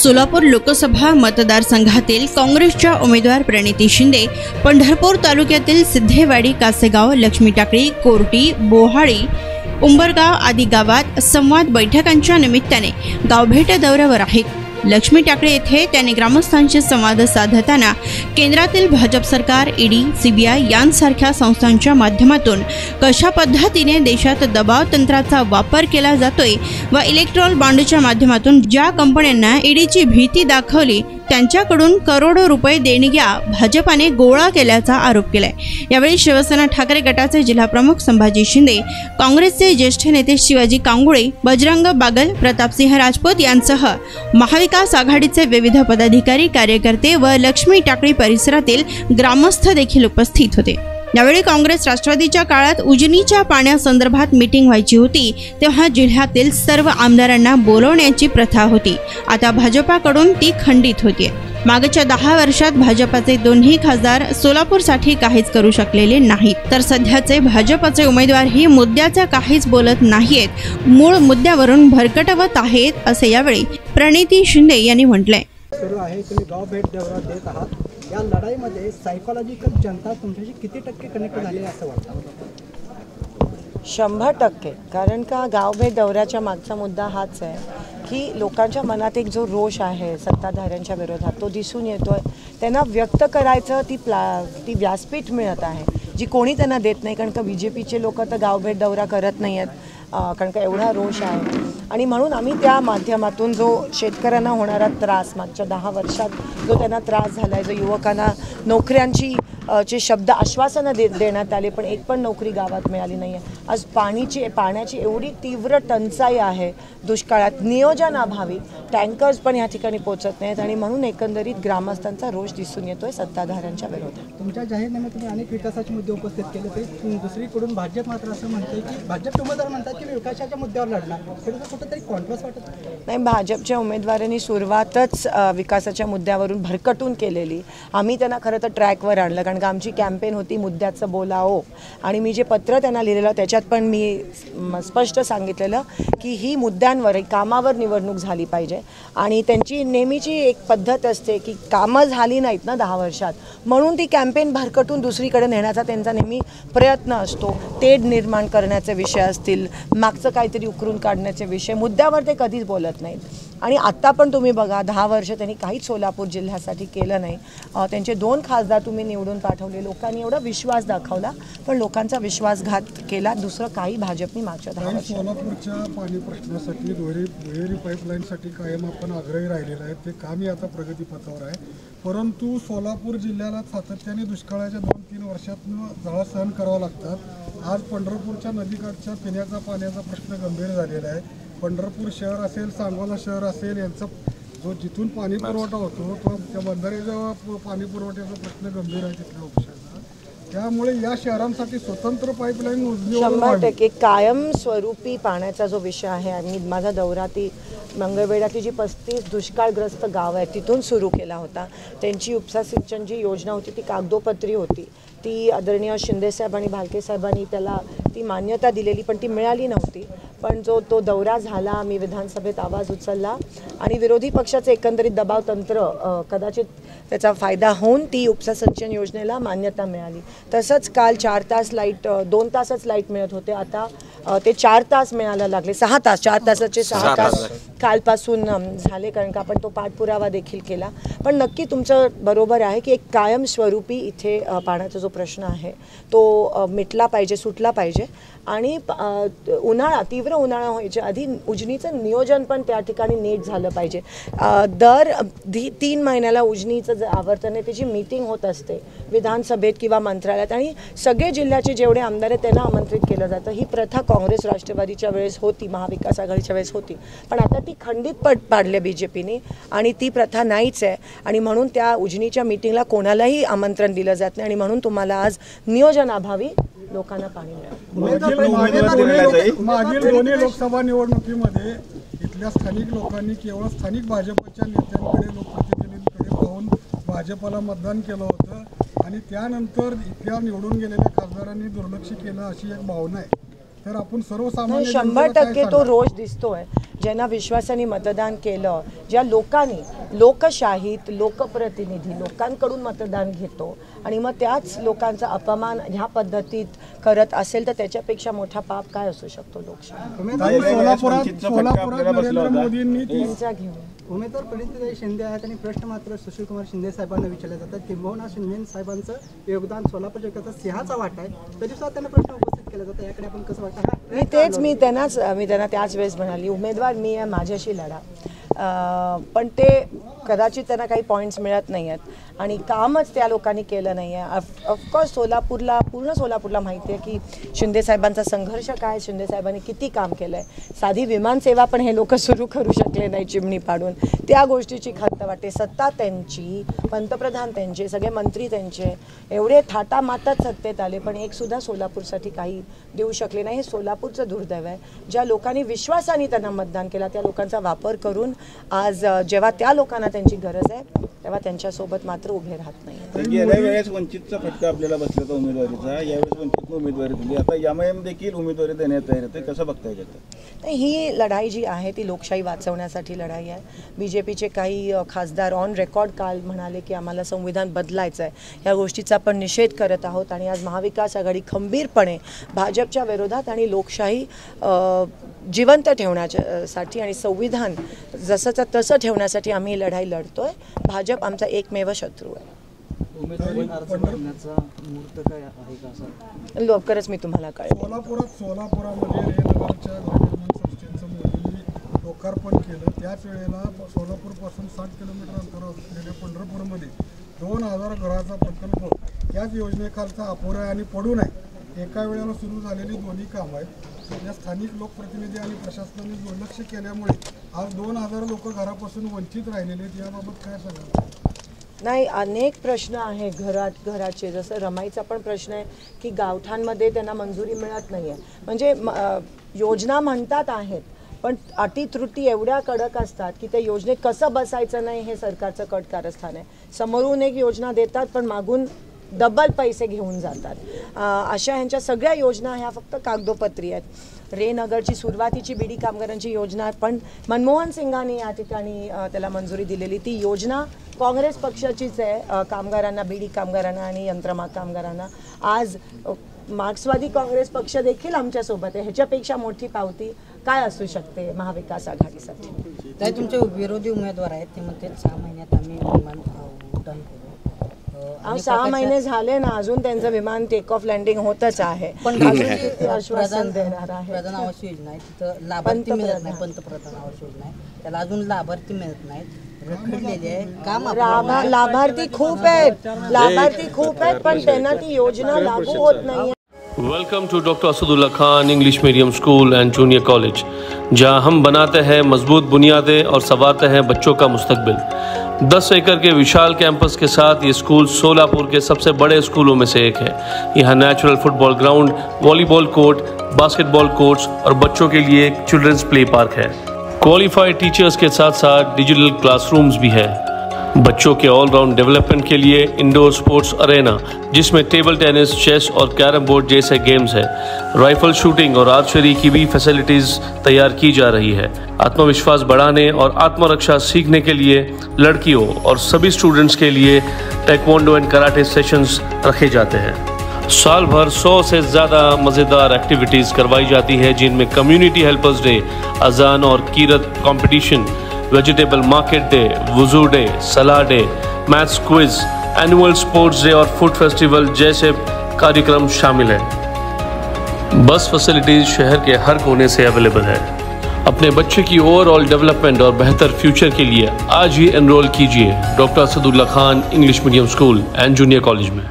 सोलापूर लोकसभा मतदारसंघातील काँग्रेसच्या उमेदवार प्रणिती शिंदे पंढरपूर तालुक्यातील सिद्धेवाडी, कासेगाव, लक्ष्मी टाकळी, कोर्टी, बोहाळी, उंबरगाव आदी गावात संवाद बैठकांच्या निमित्ताने गावभेट दौऱ्यावर आहेत। लक्ष्मी टाकळी येथे त्यांनी ग्रामस्थांशी संवाद साधताना केंद्रातील भाजप सरकार, ईडी, सीबीआय यांसारख्या संस्थांच्या माध्यमातून कशा पद्धतीने देशात दबाव तंत्राचा वापर केला जातोय व इलेक्ट्रॉल बॉन्डच्या माध्यमातून ज्या कंपन्यांना ईडीची भीती दाखवली त्यांच्याकडून करोडो रुपये देणग्या भाजपाने गोळा केल्याचा आरोप केलाय। यावेळी शिवसेना ठाकरे गटाचे जिल्हाप्रमुख संभाजी शिंदे, काँग्रेसचे ज्येष्ठ नेते शिवाजी कांगुळे, बजरंग बागल, प्रतापसिंह राजपूत यांसह महाविकास आघाडीचे विविध पदाधिकारी, कार्यकर्ते व लक्ष्मी टाकळी परिसरातील ग्रामस्थ देखील उपस्थित होते। यावेळी काँग्रेस राष्ट्रवादीच्या काळात उजनीच्या पाण्यासंदर्भात मीटिंग व्हायची होती तेव्हा जिल्ह्यातील सर्व आमदारांना बोलवण्याची प्रथा होती। आता भाजपाकडून ती खंडित होतीये। मागच्या 10 वर्षात भाजपाचे दोन्ही खासदार सोलापूरसाठी काहीच करू शकलेले नाहीत, तर सध्याचे भाजपाचे उमेदवारही मुद्द्याचा काहीच बोलत नाहीत, मूळ मुद्द्यावरून भरकटवत आहेत असे यावेळी प्रणिती शिंदे यांनी म्हटलंय। सुरू आहे, तुम्ही गाव भेट दौरा देत आहात, या लढाईमध्ये सायकोलॉजिकल जनता तुमच्याशी किती टक्के कनेक्ट झाली असं वाटतं? 100%। कारण का गाव भेट दौऱ्याच्या मागचा मुद्दा हाच आहे की लोकांच्या मनात एक जो रोष आहे सत्ताधाऱ्यांच्या विरोधात तो दिसून येतोय। त्यांना व्यक्त करायचं ती व्यासपीठ मिळत आहे जी कोणी त्यांना देत नाही, कारण का बीजेपीचे लोक तर गाव भेट दौरा करत नाही आहेत, कारण का एवढा रोष आहे। आणि म्हणून आम्ही त्या माध्यमातून जो शेतकऱ्यांना होणारा त्रास मागच्या 10 वर्षात जो त्यांना त्रास झाला आहे, जो युवकांना नोकऱ्यांची चे शब्द आश्वासनं देण्यात आले पण एक पण नोकरी गावात मिळाली नाही आहे। आज पाण्याची एवढी तीव्र टंचाई आहे, दुष्काळात नियोजनाभावी टँकर्स पण या ठिकाणी पोहोचत नाहीत आणि म्हणून एकंदरीत ग्रामस्थांचा रोष दिसून येतोय सत्ताधाऱ्यांच्या विरोधात। तुमच्या जाहीरनाम्यात तुम्ही अनेक विकासाचे मुद्दे उपस्थित केले, ते दुसरीकडून भाजप मात्र असं म्हणते की भाजपचे उमेदवार म्हणतात की विकासाच्या मुद्द्यावर लढणार, कुठेतरी कॉन्ट्रास्ट वाटत नाही? भाजपच्या उमेदवारांनी सुरुवातच विकासाच्या मुद्द्यावरून भरकटून केलेली। आम्ही त्यांना खरं तर ट्रॅकवर आणलं, कारण का आमची कॅम्पेन होती मुद्द्याचं बोलाओ, आणि मी जे पत्र त्यांना लिहिलेलं त्याच्यात पण मी स्पष्ट सांगितलेलं की ही मुद्द्यांवर कामावर निवडणूक झाली पाहिजे। आणि त्यांची नेहमीची एक पद्धत असते की कामं झाली नाहीत ना 10 वर्षात, म्हणून ती कॅम्पेन भरकटून दुसरीकडे नेण्याचा त्यांचा नेहमी प्रयत्न असतो। तेढ निर्माण करण्याचे विषय असतील, मागचं काहीतरी उकरून काढण्याचे विषय, मुद्द्यावर ते कधीच बोलत नाहीत। आणि आत्ता पण तुम्ही बघा 10 वर्ष त्यांनी काहीच सोलापूर जिल्ह्यासाठी केलं नाही। त्यांचे 2 खासदार तुम्ही निवडून पाठवले, लोकांनी एवढा विश्वास दाखवला पण लोकांचा विश्वासघात केला, दुसरं काही भाजपनी मागच्या 10 वर्षात। सोलापूरच्या पाणी प्रश्नासाठी दुहेरी पाईपलाईनसाठी कायम आपण आग्रही राहिलेलं आहे, ते कामही आता प्रगतीपथावर आहे। परंतु सोलापूर जिल्ह्याला सातत्याने दुष्काळाच्या 2-3 वर्षातून झळा सहन करावा लागतात। आज पंढरपूरच्या नदीकाठच्या पिण्याचा पाण्याचा प्रश्न गंभीर झालेला आहे। पंढरपूर शहर असेल, सांगोला शहर असेल, यांचा जो जिथून पाणी पुरवठा होतो तो त्या बंधाऱ्याचा पाणी पुरवठ्याचा प्रश्न गंभीर आहे तिथल्या उपशाला, त्यामुळे या शहरांसाठी स्वतंत्र पाईपलाईन 100% कायमस्वरूपी पाण्याचा जो विषय आहे। आणि माझा दौरा ती मंगळवेढ्यातली जी 35 दुष्काळग्रस्त गाव आहे तिथून सुरू केला होता। त्यांची उपसा सिंचन जी योजना होती ती कागदोपत्री होती, ती आदरणीय शिंदेसाहेब आणि भालके साहेबांनी त्याला ती मान्यता दिलेली पण ती मिळाली नव्हती। पण तो दौरा झाला, मी विधानसभेत आवाज उचलला आणि विरोधी पक्षाचे एकंदरीत दबाव तंत्र कदाचित त्याचा फायदा होऊन ती उपसा सिंचन योजनेला मान्यता मिळाली। तसंच काल 4 तास लाईट, 2 तासच लाईट मिळत होते, आता ते 4 तास मिळायला लागले, 6 तास, 4 तासाचे 6 तास कालपासून झाले, कारण का आपण तो पाठपुरावा देखील केला। पण नक्की तुमचं बरोबर आहे की एक कायमस्वरूपी इथे पाण्याचा जो प्रश्न आहे तो मिटला पाहिजे, सुटला पाहिजे। आणि तीव्र उन्हाळा व्हायच्या आधी उजनीचं नियोजन पण त्या ठिकाणी नीट झालं पाहिजे। दर 3 महिन्याला उजनीचं जे आवर्तन आहे त्याची मीटिंग होत असते विधानसभेत किंवा मंत्रालयात, आणि सगळे जिल्ह्याचे जेवढे आमदार आहेत त्यांना आमंत्रित केलं जातं। ही प्रथा काँग्रेस राष्ट्रवादीच्या वेळेस होती, महाविकास आघाडीच्या वेळेस होती, पण आता ती खंडित पाडले बीजेपीने आणि ती प्रथा नाहीच आहे। आणि म्हणून त्या उजनीच्या मीटिंगला कोणालाही आमंत्रण दिलं जात नाही आणि म्हणून तुम्हाला आज नियोजनाभावी लोकांना पाणी मिळालं। मागील दोन्ही लोकसभा निवडणुकीमध्ये इथल्या स्थानिक लोकांनी केवळ स्थानिक भाजपच्या नेत्यांकडे, लोकप्रतिनिधींकडे पाहून भाजपला मतदान केलं होतं आणि त्यानंतर इथल्या निवडून गेलेल्या खासदारांनी दुर्लक्ष केलं अशी एक भावना आहे। तर आपण सर्वसामान्य 100% तो रोष दिसतोय। ज्यांना विश्वासाने मतदान केलं, ज्या लोकांनी लोकशाहीत लोकप्रतिनिधी लोकांकडून मतदान घेतो आणि मग त्याच लोकांचा अपमान ह्या पद्धतीत करत असेल तर त्याच्यापेक्षा मोठा पाप काय असू शकतो लोकशाही. सोलापुरात नरेंद्र मोदींनी त्यांचा घेऊन उमेदवार प्रणितीताई शिंदे आहेत आणि प्रश्न मात्र सुशीलकुमार शिंदे साहेबांना विचारले जातात. किंबहुना शिंदे साहेबांचं योगदान सोलापूर जिल्ह्याचा सिंहाचा वाटा आहे, तरी सुद्धा त्यांना प्रश्न उपस्थित केला जातो. याकडे आपण कसं वाटतं? मी त्यांना त्याच वेळेस म्हणाली, उमेदवार मी आहे, माझ्याशी लढा. पण ते कदाचित त्यांना काही पॉईंट्स मिळत नाही आहेत आणि कामच त्या लोकांनी केलं नाही आहे. ऑफकोर्स पूर्ण सोलापूरला माहिती आहे की शिंदेसाहेबांचा संघर्ष काय, शिंदेसाहेबांनी किती काम केलं आहे. साधी विमानसेवा पण हे लोक सुरू करू शकले नाही चिमणी पाडून. त्या गोष्टीची खंत वाटते. सत्ता त्यांची, पंतप्रधान त्यांचे, सगळे मंत्री त्यांचे, एवढे थाटामाटात सत्तेत आले पण एकसुद्धा सोलापूरसाठी काही देऊ शकले नाही. हे सोलापूरचं दुर्दैव आहे. ज्या लोकांनी विश्वासाने त्यांना मतदान केला त्या लोकांचा वापर करून आज जेव्हा त्या लोकांना त्यांची गरज आहे तेव्हा त्यांच्यासोबत मात्र उभे राहत नाही. गेल्या वेळेस वंचितचा फटका आपल्याला बसला होता उमेदवारीचा, यावेळेस वंचितने उमेदवारी दिली, आता एमआयएम देखील उमेदवारी देण्यात तयार आहे, कसं बघता येतं? ही लढाई जी आहे ती लोकशाही वाचवण्यासाठी लढाई आहे. BJPचे काही खासदार ऑन रेकॉर्ड काल म्हणाले की आम्हाला संविधान बदलायचं आहे. या गोष्टीचा आपण निषेध करत आहोत आणि आज महाविकास आघाडी खंबीरपणे भाजपच्या विरोधात आणि लोकशाही जिवंत ठेवण्यासाठी आणि संविधान जसंचं तसं ठेवण्यासाठी आम्ही लढाई लढतोय. भाजप आमचा एकमेव शत्रू आहे. लवकरच मी तुम्हाला कळेल. सोलापुरामध्ये रेनगरच्या गृहनिर्माण संस्थेचं मोदींनी लोकार्पण केलं. त्याच वेळेला सोलापूरपासून 60 किलोमीटर अंतरावर असलेल्या पंढरपूरमध्ये 2000 घराचा प्रकल्प याच योजनेखालचा अपुरा आहे आणि पडून आहे. एका वेळेला सुरू झालेली दोन्ही कामं आहेत. या स्थानिक लोकप्रतिनिधी आणि प्रशासनाने दुर्लक्ष केल्यामुळे आज 2000 लोक घरापासून वंचित राहिलेले आहेत. याबाबत काय सांगाल? नाही, अनेक प्रश्न आहे घराचे. जसं रमाईचा पण प्रश्न आहे की गावठांमध्ये त्यांना मंजुरी मिळत नाही आहे. म्हणजे योजना म्हणतात आहेत पण अटी त्रुटी एवढ्या कडक असतात की त्या योजनेत कसं बसायचं नाही हे सरकारचं कट कारस्थान आहे. समोरून एक योजना देतात पण मागून डबल पैसे घेऊन जातात. अशा ह्यांच्या सगळ्या योजना ह्या फक्त कागदोपत्री आहेत. रेनगरची सुरुवातीची बीडी कामगारांची योजना पण मनमोहन सिंगांनी या ठिकाणी त्याला मंजुरी दिलेली. ती योजना काँग्रेस पक्षाचीच आहे. कामगारांना, बीडी कामगारांना आणि यंत्रमाग कामगारांना. आज मार्क्सवादी काँग्रेस पक्ष देखील आमच्यासोबत आहे. ह्याच्यापेक्षा मोठी पावती काय असू शकते महाविकास आघाडीसाठी? काय तुमचे विरोधी उमेदवार आहेत ते म्हणते 6 महिन्यात आम्ही विमान उड्डाण करू. 6 महिने झाले ना, अजून त्यांचं विमान टेक ऑफ लँडिंग होतच आहे. पण आश्वासन देणार आहे. प्रधान आवास योजना आहे तिथं लाभार्थी मिळत नाही. पंतप्रधान आवास योजना आहे त्याला अजून लाभार्थी मिळत नाहीत. रखडलेली आहे. लाभार्थी खूप आहेत पण त्यांना ती योजना लागू होत नाही. Welcome to doctor Asadullah Khan English medium school and junior college, जहां हम बनाते हैं मजबूत बुनियादें और संवारते हैं बच्चों का मुस्तकबिल। 10 एकड़ के विशाल कैंपस के साथ ये स्कूल सोलापुर के सबसे बड़े स्कूलों में से एक है। यहाँ natural football ground, volleyball court, basketball courts और बच्चों के लिए एक चिल्ड्रंस प्ले पार्क है। क्वालिफाइड टीचर्स के साथ साथ डिजिटल क्लासरूम्स भी है। बच्चों के ऑलराउंड डेवलपमेंट के लिए इंडोर स्पोर्ट्स अरेना, जिसमें टेबल टेनिस, चेस और कैरम बोर्ड जैसे गेम्स है। राइफल शूटिंग और आर्चरी की भी फैसिलिटीज तैयार की जा रही है। आत्मविश्वास बढ़ाने और आत्मरक्षा सीखने के लिए लड़कियों और सभी स्टूडेंट्स के लिए टेक्वांडो एंड कराटे सेशंस रखे जाते हैं। साल भर 100 से ज़्यादा मज़ेदार एक्टिविटीज़ करवाई जाती है, जिनमें कम्युनिटी हेल्पर्स डे, अजान और कीरत कंपटीशन, वेजिटेबल मार्केट डे, वुजू डे, सलाह day, maths quiz, annual sports day और फूड फेस्टिवल जैसे कार्यक्रम शामिल हैं। बस फैसिलिटीज शहर के हर कोने से अवेलेबल है। अपने बच्चे की ओवरऑल डेवलपमेंट और बेहतर फ्यूचर के लिए आज ही एनरोल कीजिए doctor Asadullah Khan English medium school and junior college में।